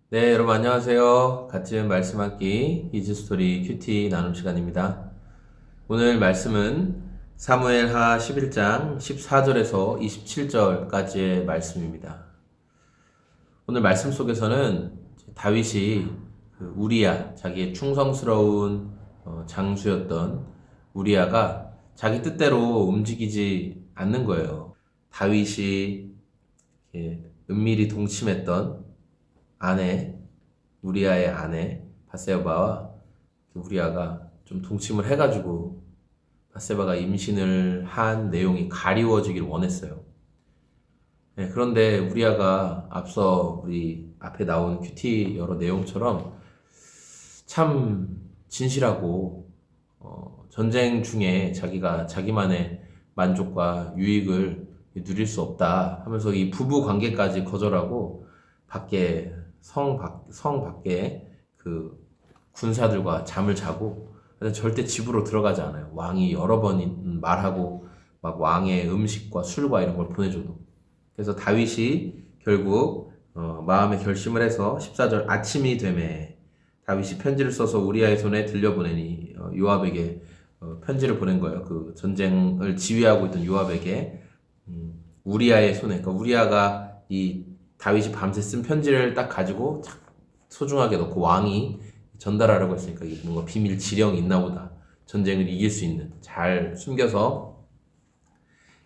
네, 여러분 안녕하세요. 같은 말씀 읽기 이즈스토리 큐티 나눔 시간입니다. 오늘 말씀은 사무엘하 11장 14절에서 27절까지의 말씀입니다. 오늘 말씀 속에서는 다윗이 우리야, 자기의 충성스러운 장수였던 우리야가 자기 뜻대로 움직이지 않는 거예요. 다윗이 은밀히 동침했던 우리아의 아내 바세바와 우리아가 좀 동침을 해가지고 바세바가 임신을 한 내용이 가리워지기를 원했어요. 네, 그런데 우리아가 앞서 우리 앞에 나온 큐티 여러 내용처럼 참 진실하고 전쟁 중에 자기가 자기만의 만족과 유익을 누릴 수 없다 하면서 이 부부 관계까지 거절하고 성 밖에 그 군사들과 잠을 자고 절대 집으로 들어가지 않아요. 왕이 여러 번 말하고 막 왕의 음식과 술과 이런 걸 보내줘도. 그래서 다윗이 결국 마음의 결심을 해서 14절 아침이 되매 다윗이 편지를 써서 우리아의 손에 들려보내니 요압에게 편지를 보낸 거예요. 그 전쟁을 지휘하고 있던 요압에게 우리아의 손에, 그러니까 우리아가 이 다윗이 밤새 쓴 편지를 딱 가지고 소중하게 넣고 왕이 전달하려고 했으니까 이게 뭔가 비밀 지령이 있나 보다. 전쟁을 이길 수 있는, 잘 숨겨서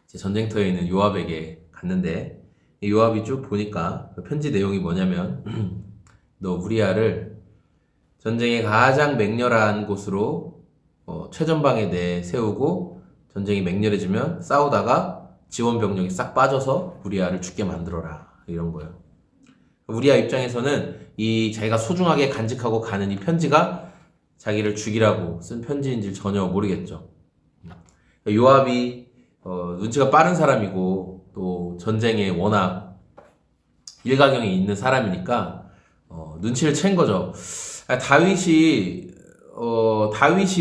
이제 전쟁터에 있는 요압에게 갔는데, 요압이 쭉 보니까 그 편지 내용이 뭐냐면 너 우리아를 전쟁의 가장 맹렬한 곳으로 최전방에 내세우고 전쟁이 맹렬해지면 싸우다가 지원 병력이 싹 빠져서 우리아를 죽게 만들어라. 이런 거예요. 우리아 입장에서는 이 자기가 소중하게 간직하고 가는 이 편지가 자기를 죽이라고 쓴 편지인지 전혀 모르겠죠. 요압이 눈치가 빠른 사람이고 또 전쟁에 워낙 일가견이 있는 사람이니까 눈치를 챈 거죠. 다윗이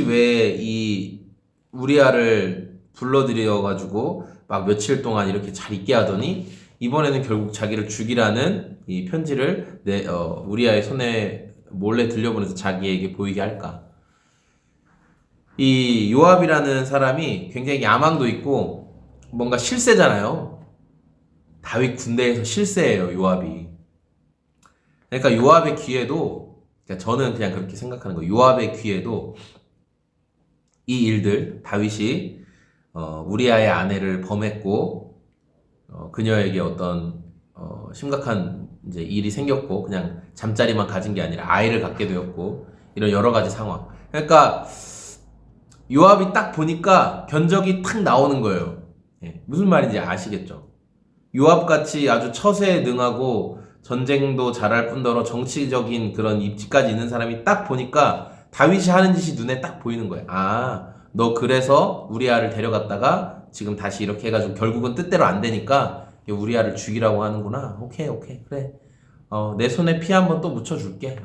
왜 이 우리아를 불러들여가지고 막 며칠 동안 이렇게 잘 있게 하더니 이번에는 결국 자기를 죽이라는 이 편지를 우리아의 손에 몰래 들려보내서 자기에게 보이게 할까? 이 요압이라는 사람이 굉장히 야망도 있고 뭔가 실세잖아요. 다윗 군대에서 실세예요, 요압이. 그러니까 요압의 귀에도, 그러니까 저는 그냥 그렇게 생각하는 거예요. 요압의 귀에도 이 일들, 다윗이 우리아의 아내를 범했고 그녀에게 어떤 심각한 이제 일이 생겼고 그냥 잠자리만 가진 게 아니라 아이를 갖게 되었고 이런 여러 가지 상황. 그러니까 요압이 딱 보니까 견적이 탁 나오는 거예요. 무슨 말인지 아시겠죠? 요압같이 아주 처세에 능하고 전쟁도 잘할 뿐더러 정치적인 그런 입지까지 있는 사람이 딱 보니까 다윗이 하는 짓이 눈에 딱 보이는 거예요. 아, 너 그래서 우리아를 데려갔다가 지금 다시 이렇게 해가지고 결국은 뜻대로 안 되니까 우리아를 죽이라고 하는구나. 오케이 그래. 내 손에 피 한번 또 묻혀줄게.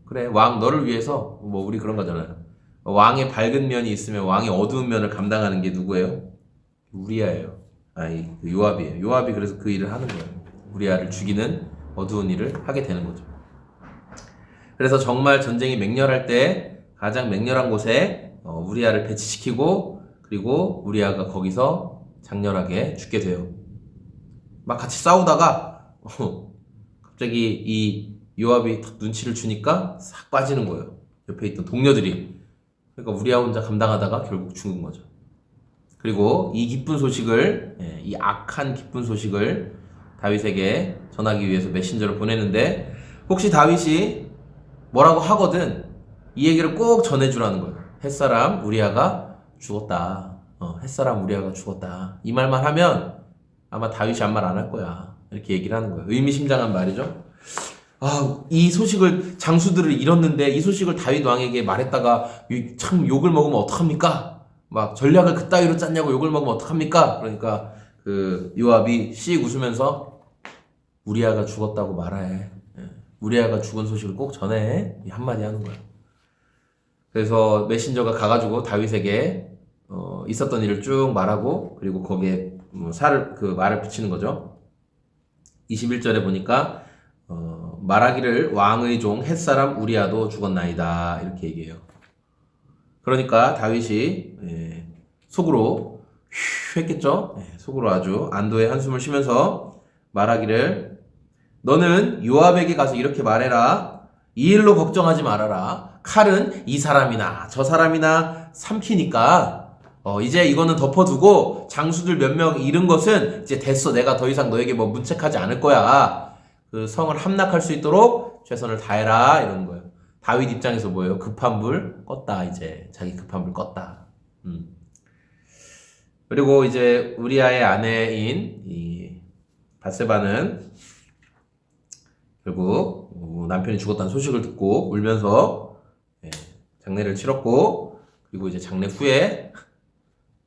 그래, 왕 너를 위해서 뭐 우리 그런 거잖아요. 왕의 밝은 면이 있으면 왕의 어두운 면을 감당하는 게 누구예요? 우리아예요. 아니, 요압이에요. 요압이 그래서 그 일을 하는 거예요. 우리아를 죽이는 어두운 일을 하게 되는 거죠. 그래서 정말 전쟁이 맹렬할 때 가장 맹렬한 곳에 우리아를 배치시키고 그리고 우리아가 거기서 장렬하게 죽게 돼요. 막 같이 싸우다가 갑자기 이 요압이 눈치를 주니까 싹 빠지는 거예요. 옆에 있던 동료들이. 그러니까 우리아 혼자 감당하다가 결국 죽은 거죠. 그리고 이 기쁜 소식을, 이 악한 기쁜 소식을 다윗에게 전하기 위해서 메신저를 보내는데 혹시 다윗이 뭐라고 하거든 이 얘기를 꼭 전해주라는 거예요. 햇사람 우리아가 죽었다. 햇사람 우리아가 죽었다. 이 말만 하면 아마 다윗이 아무 말 안 할 거야. 이렇게 얘기를 하는 거예요. 의미심장한 말이죠. 이 소식을 장수들을 잃었는데 이 소식을 다윗 왕에게 말했다가 참 욕을 먹으면 어떡합니까? 막 전략을 그따위로 짰냐고 욕을 먹으면 어떡합니까? 그러니까 그 요압이 씩 웃으면서 우리아가 죽었다고 말해. 우리아가 죽은 소식을 꼭 전해. 한마디 하는 거야. 그래서 메신저가 가가지고 다윗에게 있었던 일을 쭉 말하고 그리고 거기에 말을 붙이는 거죠. 21절에 보니까 말하기를 왕의 종 햇사람 우리아도 죽었나이다 이렇게 얘기해요. 그러니까 다윗이 속으로 휴 했겠죠. 속으로 아주 안도의 한숨을 쉬면서 말하기를 너는 요압에게 가서 이렇게 말해라. 이 일로 걱정하지 말아라. 칼은 이 사람이나 저 사람이나 삼키니까 이제 이거는 덮어두고 장수들 몇 명 잃은 것은 이제 됐어. 내가 더 이상 너에게 뭐 문책하지 않을 거야. 그 성을 함락할 수 있도록 최선을 다해라 이러는 거예요. 다윗 입장에서 뭐예요? 급한 불 껐다. 이제 자기 급한 불 껐다. 그리고 이제 우리아의 아내인 이 밧세바는 결국 남편이 죽었다는 소식을 듣고 울면서 장례를 치렀고, 그리고 이제 장례 후에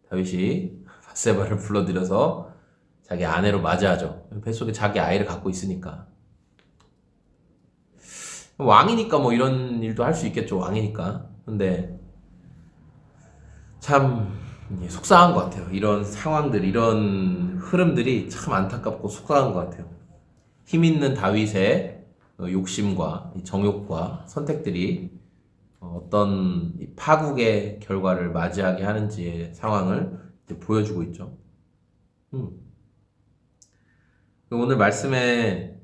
다윗이 밧세바를 불러들여서 자기 아내로 맞이하죠. 뱃속에 자기 아이를 갖고 있으니까. 왕이니까 뭐 이런 일도 할 수 있겠죠. 왕이니까. 근데 참 속상한 것 같아요. 이런 상황들, 이런 흐름들이 참 안타깝고 속상한 것 같아요. 힘 있는 다윗의 욕심과 정욕과 선택들이 어떤 파국의 결과를 맞이하게 하는지의 상황을 이제 보여주고 있죠. 오늘 말씀에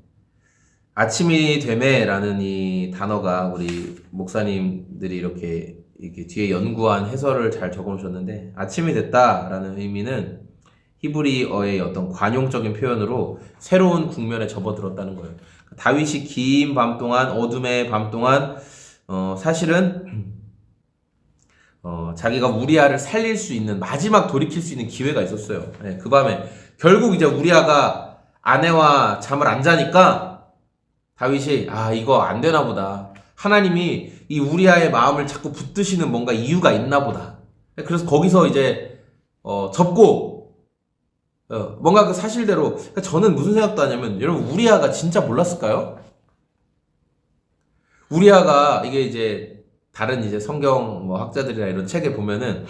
아침이 되매라는 이 단어가 우리 목사님들이 이렇게 뒤에 연구한 해설을 잘 적어놓으셨는데, 아침이 됐다라는 의미는 히브리어의 어떤 관용적인 표현으로 새로운 국면에 접어들었다는 거예요. 다윗이 긴 밤 동안, 어둠의 밤 동안 사실은 자기가 우리아를 살릴 수 있는, 마지막 돌이킬 수 있는 기회가 있었어요. 그 밤에 결국 이제 우리아가 아내와 잠을 안 자니까 다윗이 이거 안 되나 보다. 하나님이 이 우리아의 마음을 자꾸 붙드시는 뭔가 이유가 있나 보다. 그래서 거기서 이제 접고 뭔가 그 사실대로. 그러니까 저는 무슨 생각도 하냐면, 여러분 우리아가 진짜 몰랐을까요? 우리아가 이게 이제 다른 이제 성경 뭐 학자들이나 이런 책에 보면은,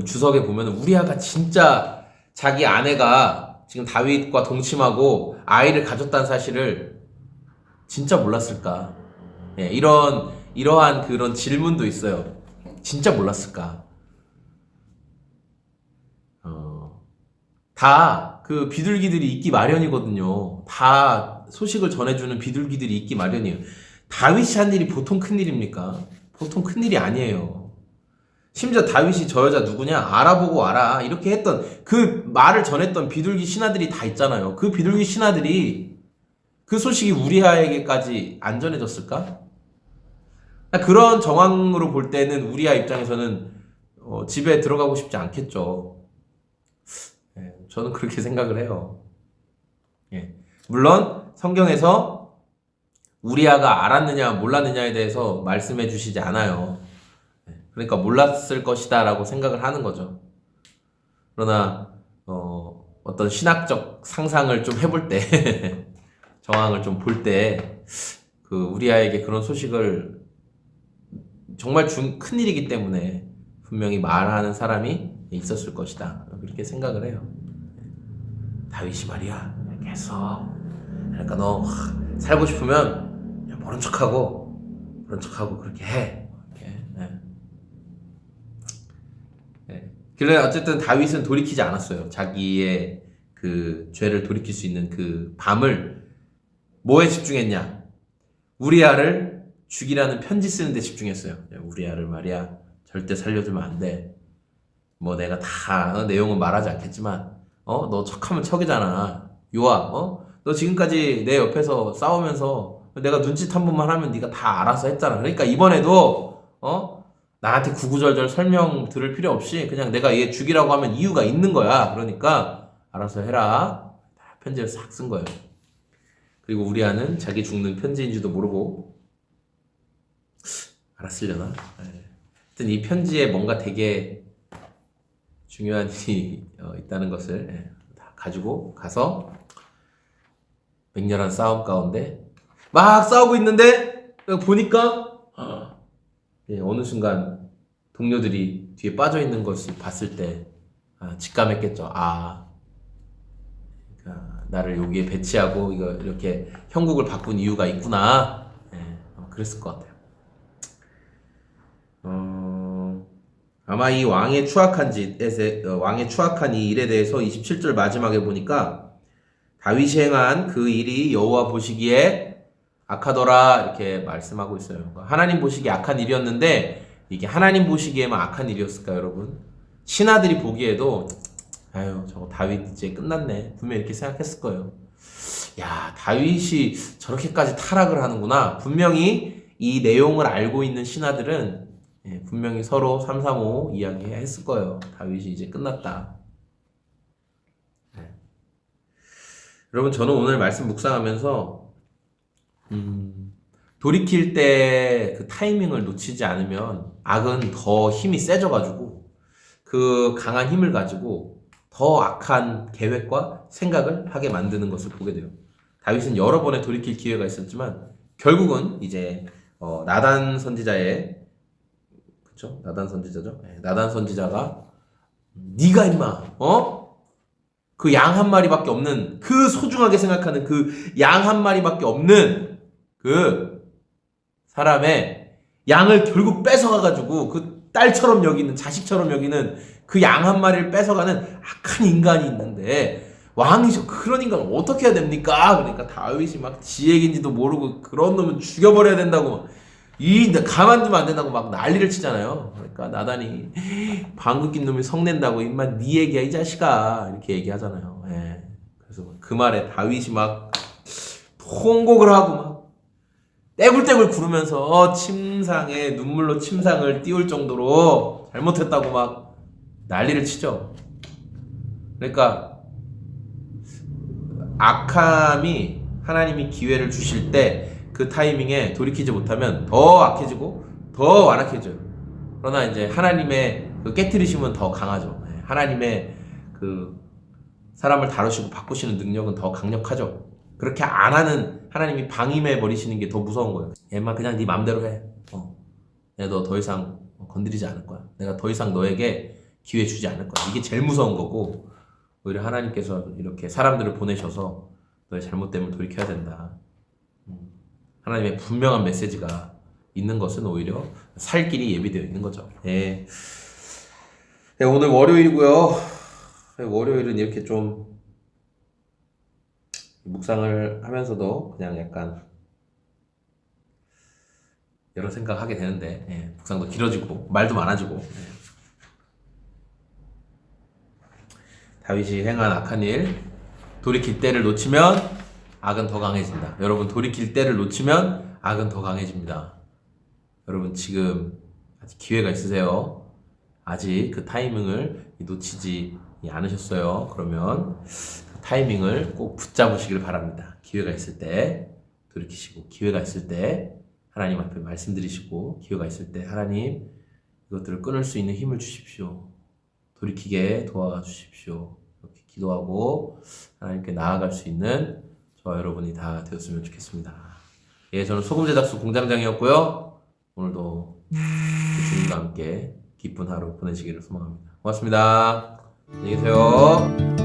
주석에 보면은 우리아가 진짜 자기 아내가 지금 다윗과 동침하고 아이를 가졌다는 사실을 진짜 몰랐을까? 이러한 그런 질문도 있어요. 진짜 몰랐을까? 다 그 비둘기들이 있기 마련이거든요. 다 소식을 전해주는 비둘기들이 있기 마련이에요. 다윗이 한 일이 보통 큰 일입니까? 보통 큰 일이 아니에요. 심지어 다윗이 저 여자 누구냐? 알아보고 와라. 이렇게 했던, 그 말을 전했던 비둘기 신하들이 다 있잖아요. 그 비둘기 신하들이 그 소식이 우리아에게까지 안 전해졌을까? 그런 정황으로 볼 때는 우리아 입장에서는 집에 들어가고 싶지 않겠죠. 저는 그렇게 생각을 해요. 물론 성경에서 우리아가 알았느냐 몰랐느냐에 대해서 말씀해 주시지 않아요. 그러니까 몰랐을 것이다 라고 생각을 하는 거죠. 그러나 어떤 신학적 상상을 좀 해볼 때 정황을 좀 볼 때 그 우리아에게 그런 소식을, 정말 큰 일이기 때문에 분명히 말하는 사람이 있었을 것이다, 그렇게 생각을 해요. 다윗이 말이야 계속, 그러니까 너 살고 싶으면 모른 척하고 그렇게 해. 그래 어쨌든 다윗은 돌이키지 않았어요. 자기의 그 죄를 돌이킬 수 있는 그 밤을 뭐에 집중했냐? 우리아를 죽이라는 편지 쓰는 데 집중했어요. 우리아를 말이야 절대 살려주면 안 돼. 뭐 내가 다 내용은 말하지 않겠지만 너 척하면 척이잖아. 요압, 너 지금까지 내 옆에서 싸우면서 내가 눈짓 한 번만 하면 네가 다 알아서 했잖아. 그러니까 이번에도 나한테 구구절절 설명 들을 필요 없이 그냥 내가 얘 죽이라고 하면 이유가 있는 거야. 그러니까 알아서 해라. 편지를 싹 쓴 거예요. 그리고 우리아는 자기 죽는 편지인지도 모르고 알았으려나? 하여튼 이 편지에 뭔가 되게 중요한 일이 있다는 것을 다 가지고 가서 맹렬한 싸움 가운데 막 싸우고 있는데 보니까 어느 순간 동료들이 뒤에 빠져있는 것을 봤을 때 직감했겠죠. 나를 여기에 배치하고 이렇게 형국을 바꾼 이유가 있구나. 그랬을 것 같아요. 아마 이 왕의 추악한 이 일에 대해서 27절 마지막에 보니까 다윗이 행한 그 일이 여호와 보시기에 악하더라 이렇게 말씀하고 있어요. 그러니까 하나님 보시기에 악한 일이었는데 이게 하나님 보시기에만 악한 일이었을까요, 여러분? 신하들이 보기에도 아유 저거 다윗 이제 끝났네 분명히 이렇게 생각했을 거예요. 야, 다윗이 저렇게까지 타락을 하는구나. 분명히 이 내용을 알고 있는 신하들은 분명히 서로 335 이야기했을 거예요. 다윗이 이제 끝났다. 여러분, 저는 오늘 말씀 묵상하면서 돌이킬 때 그 타이밍을 놓치지 않으면 악은 더 힘이 세져가지고 그 강한 힘을 가지고 더 악한 계획과 생각을 하게 만드는 것을 보게 돼요. 다윗은 여러 번의 돌이킬 기회가 있었지만 결국은 이제 나단 선지자의 그쵸? 나단 선지자죠. 나단 선지자가 네가 임마 그 양 한 마리밖에 없는 그 소중하게 생각하는 그 양 한 마리밖에 없는 그 사람의 양을 결국 뺏어가가지고 그 딸처럼 여기는 자식처럼 여기는 그 양 한 마리를 뺏어가는 악한 인간이 있는데 왕이죠. 그런 인간을 어떻게 해야 됩니까? 그러니까 다윗이 막 지 얘기인지도 모르고 그런 놈은 죽여버려야 된다고 가만두면 안 된다고 막 난리를 치잖아요. 그러니까 나단이 방귀 낀 놈이 성낸다고 임마 네 얘기야 이 자식아 이렇게 얘기하잖아요. 그래서 그 말에 다윗이 막 통곡을 하고 막 떼굴떼굴 구르면서 침상에 눈물로 침상을 띄울 정도로 잘못했다고 막 난리를 치죠. 그러니까 악함이 하나님이 기회를 주실 때 그 타이밍에 돌이키지 못하면 더 악해지고 더 완악해져요. 그러나 이제 하나님의 그 깨트리심은 더 강하죠. 하나님의 그 사람을 다루시고 바꾸시는 능력은 더 강력하죠. 그렇게 안 하는 하나님이 방임해 버리시는 게 더 무서운 거예요. 얘만 그냥 네 맘대로 해. 내가 너 더 이상 건드리지 않을 거야. 내가 더 이상 너에게 기회 주지 않을 거야. 이게 제일 무서운 거고 오히려 하나님께서 이렇게 사람들을 보내셔서 너의 잘못됨을 돌이켜야 된다. 하나님의 분명한 메시지가 있는 것은 오히려 살 길이 예비되어 있는 거죠. 오늘 월요일이고요. 월요일은 이렇게 좀 묵상을 하면서도 그냥 약간 여러 생각하게 되는데 묵상도 길어지고 말도 많아지고 다윗이 행한 악한 일 돌이킬 때를 놓치면 악은 더 강해진다. 여러분 돌이킬 때를 놓치면 악은 더 강해집니다. 여러분 지금 아직 기회가 있으세요. 아직 그 타이밍을 놓치지 않으셨어요. 그러면 그 타이밍을 꼭 붙잡으시길 바랍니다. 기회가 있을 때 돌이키시고 기회가 있을 때 하나님 앞에 말씀드리시고 기회가 있을 때 하나님 이것들을 끊을 수 있는 힘을 주십시오. 돌이키게 도와주십시오. 이렇게 기도하고 하나님께 나아갈 수 있는 저와 여러분이 다 되었으면 좋겠습니다. 저는 소금제작소 공장장이었고요. 오늘도 주님과 함께 기쁜 하루 보내시기를 소망합니다. 고맙습니다. 안녕히 계세요.